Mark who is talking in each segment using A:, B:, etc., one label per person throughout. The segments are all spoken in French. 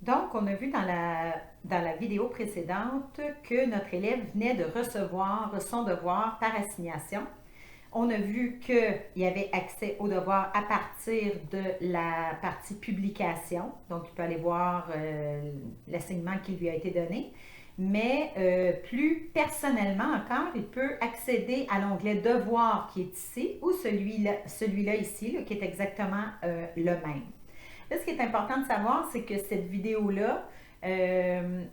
A: Donc, on a vu dans la vidéo précédente que notre élève venait de recevoir son devoir par assignation. On a vu qu'il avait accès au devoir à partir de la partie publication. Donc, il peut aller voir l'enseignement qui lui a été donné. Mais plus personnellement encore, il peut accéder à l'onglet Devoir qui est ici ou celui-là ici, là, qui est exactement le même. Là, ce qui est important de savoir, c'est que cette vidéo-là n'est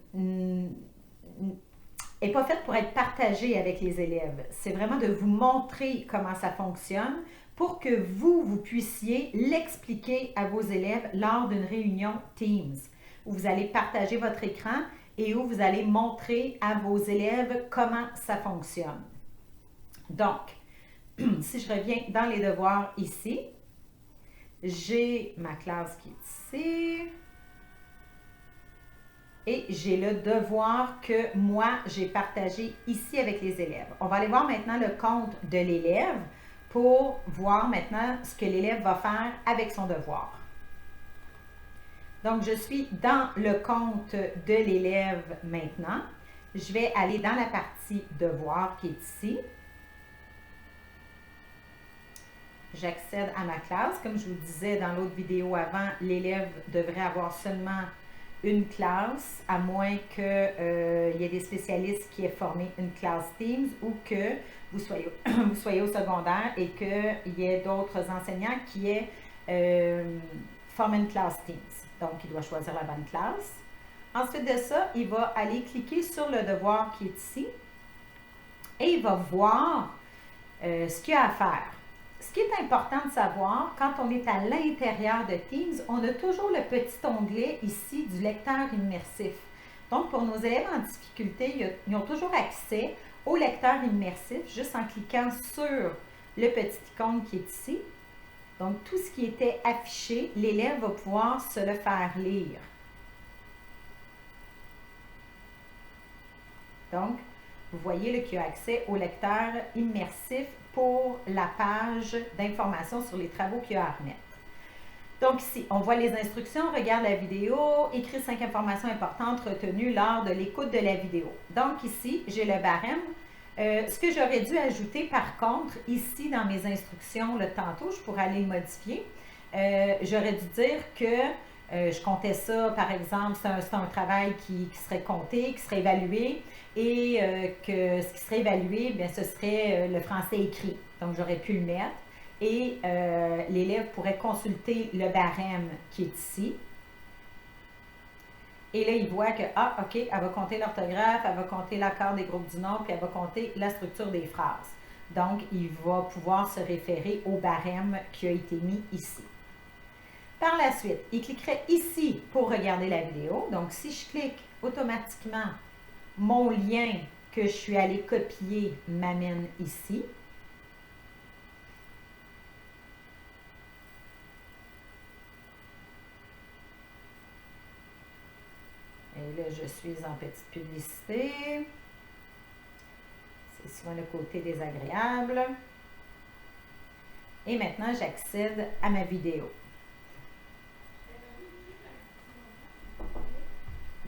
A: pas faite pour être partagée avec les élèves. C'est vraiment de vous montrer comment ça fonctionne pour que vous puissiez l'expliquer à vos élèves lors d'une réunion Teams, où vous allez partager votre écran et où vous allez montrer à vos élèves comment ça fonctionne. Donc, si je reviens dans les devoirs ici, j'ai ma classe qui est ici et j'ai le devoir que moi, j'ai partagé ici avec les élèves. On va aller voir maintenant le compte de l'élève pour voir maintenant ce que l'élève va faire avec son devoir. Donc, je suis dans le compte de l'élève maintenant. Je vais aller dans la partie devoir qui est ici. J'accède à ma classe. Comme je vous disais dans l'autre vidéo avant, l'élève devrait avoir seulement une classe, à moins qu'il y ait des spécialistes qui aient formé une classe Teams ou que vous soyez au secondaire et qu'il y ait d'autres enseignants qui aient formé une classe Teams. Donc, il doit choisir la bonne classe. Ensuite de ça, il va aller cliquer sur le devoir qui est ici et il va voir ce qu'il y a à faire. Ce qui est important de savoir, quand on est à l'intérieur de Teams, on a toujours le petit onglet ici du lecteur immersif. Donc, pour nos élèves en difficulté, ils ont toujours accès au lecteur immersif juste en cliquant sur le petit icône qui est ici. Donc, tout ce qui était affiché, l'élève va pouvoir se le faire lire. Donc, vous voyez qu'il a accès au lecteur immersif pour la page d'information sur les travaux qu'il a à remettre. Donc ici, on voit les instructions, regarde la vidéo, écris 5 informations importantes retenues lors de l'écoute de la vidéo. Donc ici, j'ai le barème. Ce que j'aurais dû ajouter par contre, ici dans mes instructions, le tantôt, je pourrais aller le modifier. J'aurais dû dire que je comptais ça, par exemple, c'est un travail qui serait compté, qui serait évalué et que ce qui serait évalué, bien, ce serait le français écrit. Donc, j'aurais pu le mettre et l'élève pourrait consulter le barème qui est ici. Et là, il voit que, ah, OK, elle va compter l'orthographe, elle va compter l'accord des groupes du nom, puis elle va compter la structure des phrases. Donc, il va pouvoir se référer au barème qui a été mis ici. Par la suite, il cliquerait ici pour regarder la vidéo. Donc, si je clique automatiquement, mon lien que je suis allé copier m'amène ici. Et là, je suis en petite publicité. C'est souvent le côté désagréable. Et maintenant, j'accède à ma vidéo.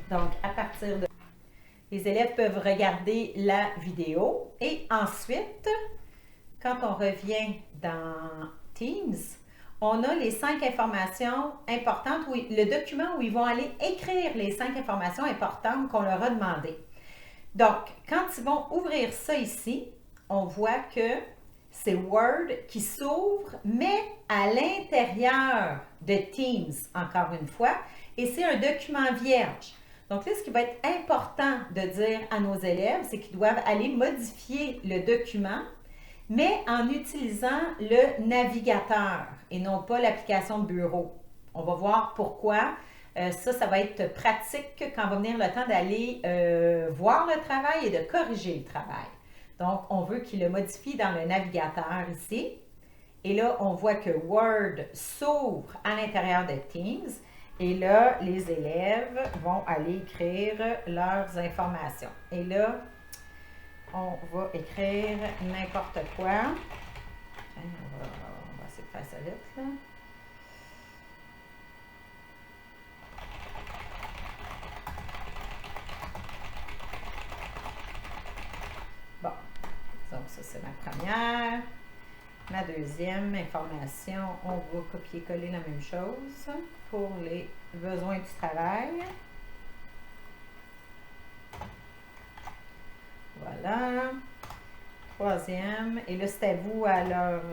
A: Donc, à partir de... Les élèves peuvent regarder la vidéo et ensuite, quand on revient dans Teams, on a les 5 informations importantes, le document où ils vont aller écrire les 5 informations importantes qu'on leur a demandées. Donc, quand ils vont ouvrir ça ici, on voit que c'est Word qui s'ouvre, mais à l'intérieur de Teams, encore une fois, et c'est un document vierge. Donc là, ce qui va être important de dire à nos élèves, c'est qu'ils doivent aller modifier le document, mais en utilisant le navigateur et non pas l'application de bureau. On va voir pourquoi. Ça va être pratique quand va venir le temps d'aller voir le travail et de corriger le travail. Donc, on veut qu'il le modifie dans le navigateur ici. Et là, on voit que Word s'ouvre à l'intérieur de Teams. Et là, les élèves vont aller écrire leurs informations. Et là, on va écrire n'importe quoi. On va essayer de faire ça vite, là. Bon, donc ça c'est ma première. Ma deuxième information, on va copier-coller la même chose pour les besoins du travail. Voilà. Troisième, et là c'est à vous à leur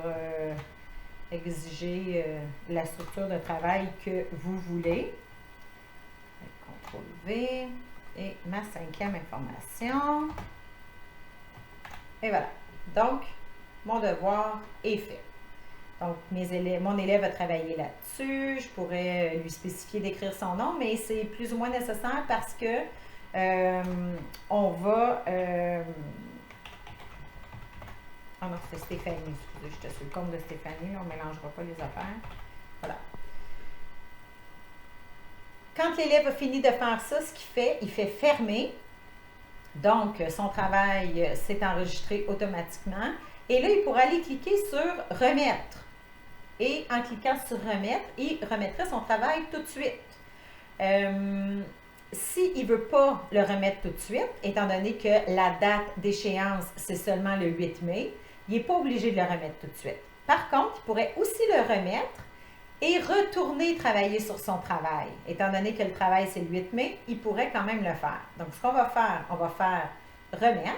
A: exiger la structure de travail que vous voulez. CTRL V. Et ma cinquième information. Et voilà. Donc, mon devoir est fait. Donc, mon élève a travaillé là-dessus. Je pourrais lui spécifier d'écrire son nom, mais c'est plus ou moins nécessaire parce que on va... Ah non, c'était Stéphanie. Excusez, j'étais sur le compte de Stéphanie. On ne mélangera pas les affaires. Voilà. Quand l'élève a fini de faire ça, ce qu'il fait, il fait fermer. Donc, son travail s'est enregistré automatiquement. Et là, il pourra aller cliquer sur « Remettre ». Et en cliquant sur « Remettre », il remettrait son travail tout de suite. S'il ne veut pas le remettre tout de suite, étant donné que la date d'échéance, c'est seulement le 8 mai, il n'est pas obligé de le remettre tout de suite. Par contre, il pourrait aussi le remettre et retourner travailler sur son travail. Étant donné que le travail, c'est le 8 mai, il pourrait quand même le faire. Donc, ce qu'on va faire, on va faire « Remettre ».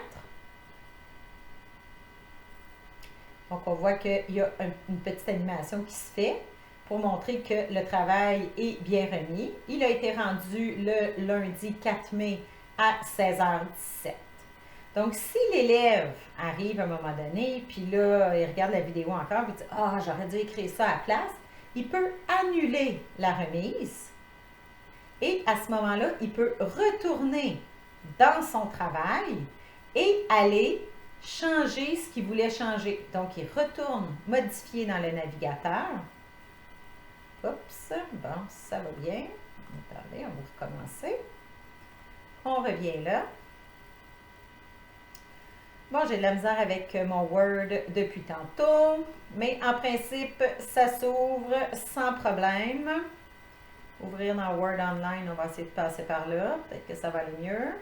A: Donc, on voit qu'il y a une petite animation qui se fait pour montrer que le travail est bien remis. Il a été rendu le lundi 4 mai à 16h17. Donc, si l'élève arrive à un moment donné, puis là, il regarde la vidéo encore, il dit « Ah, j'aurais dû écrire ça à la place », il peut annuler la remise et à ce moment-là, il peut retourner dans son travail et aller changer ce qu'il voulait changer. Donc, il retourne modifier dans le navigateur. Oups, bon, ça va bien. Attendez, on va recommencer. On revient là. Bon, j'ai de la misère avec mon Word depuis tantôt, mais en principe, ça s'ouvre sans problème. Ouvrir dans Word Online, on va essayer de passer par là. Peut-être que ça va aller mieux.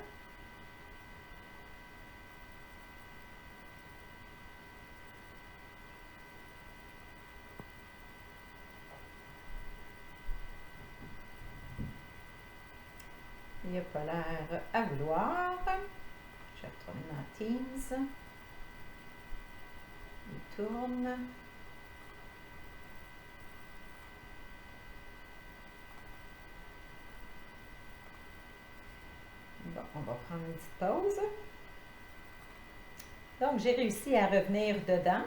A: Il n'a pas l'air à vouloir. Je vais retourner dans Teams. Il tourne. Bon, on va prendre une petite pause. Donc, j'ai réussi à revenir dedans.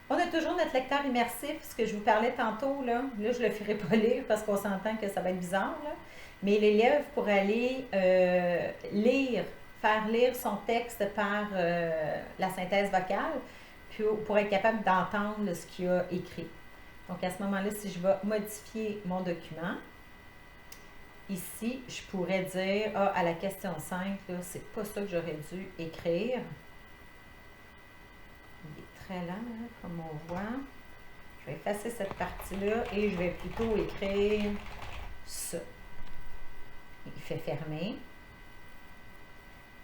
A: On a toujours notre lecteur immersif, ce que je vous parlais tantôt. Là, je ne le ferai pas lire parce qu'on s'entend que ça va être bizarre. Là. Mais l'élève pourrait aller faire lire son texte par la synthèse vocale pour être capable d'entendre ce qu'il a écrit. Donc, à ce moment-là, si je vais modifier mon document, ici, je pourrais dire, à la question 5, c'est pas ça que j'aurais dû écrire. Il est très lent, hein, comme on voit. Je vais effacer cette partie-là et je vais plutôt écrire ça. Il fait fermer.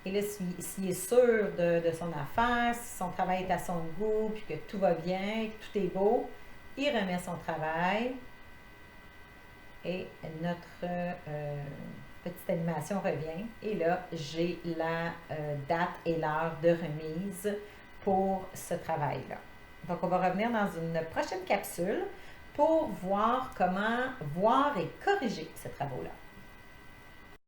A: Et là, s'il est sûr de son affaire, si son travail est à son goût, puis que tout va bien, que tout est beau, il remet son travail. Et notre petite animation revient. Et là, j'ai la date et l'heure de remise pour ce travail-là. Donc, on va revenir dans une prochaine capsule pour voir comment voir et corriger ces travaux-là.